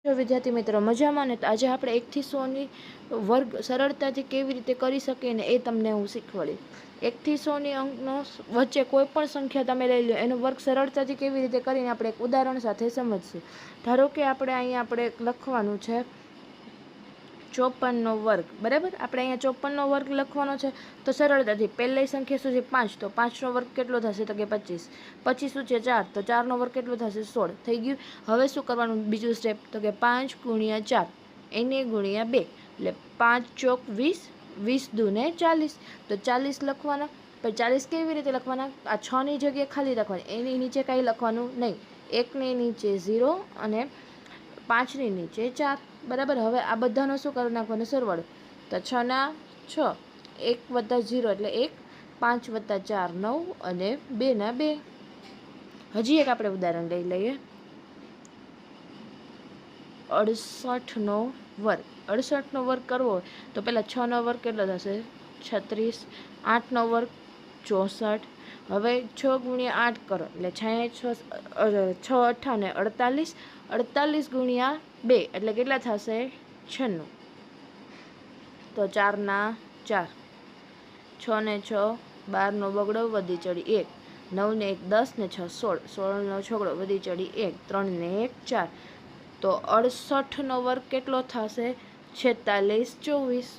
જો વિદ્યાર્થી મિત્રો મજામાં ને, તો આજે આપણે 1 થી 100 વર્ગ સરળતાથી કેવી રીતે કરી શકીએ ને એ તમને હું શીખવાડીશ. 1 થી 100 અંકનો વચ્ચે કોઈ પણ સંખ્યા તમે લઈ લો, એનો વર્ગ સરળતાથી કેવી રીતે કરીને આપણે એક ઉદાહરણ સાથે સમજશું. ધારો કે આપણે લખવાનું છે 54નો વર્ગ, બરાબર. આપણે અહીંયા 54નો વર્ગ લખવાનો છે, તો સરળતાથી પહેલી સંખ્યા શું છે 5, તો 5નો વર્ગ કેટલો થશે તો કે 25. પછી શું છે 4, તો 4નો વર્ગ કેટલો થશે 16. થઈ ગયું. હવે શું કરવાનું બીજું સ્ટેપ, તો કે 5 × 4 એને ગુણ્યા 2, એટલે 5 ચોક 20, 20 દૂને 40, તો 40 લખવાના. પણ 40 કેવી રીતે લખવાના, આ 6ની જગ્યાએ ખાલી લખવાની, એની નીચે કાંઈ લખવાનું નહીં. 1ની નીચે 0 અને 5ની નીચે 4, બરાબર. હવે આ બધાનો શું કરી નાખવાનો સરવાળો, તો 6 ના 6, 1 + 0 એટલે 1, 5 + 4 9 અને 2 ના 2. હજી એક આપણે ઉદાહરણ લઈ લઈએ. 68નો વર્ગ. 68નો વર્ગ કરવો હોય તો પહેલાં 6નો વર્ગ કેટલો થશે 36, 8નો વર્ગ 64. હવે 6 × 8 કરો એટલે 6 8 ને 48, 48 × 2 એટલે કેટલા થશે 96. તો 4 ના 4, 6 ને 6 12નો બગડો વધી ચડી 1, 9 ને 1 10 ને 6 16, 16નો છગડો વધી ચડી 1, 3 ને 1 4. તો 68નો વર્ગ કેટલો થશે 46 24.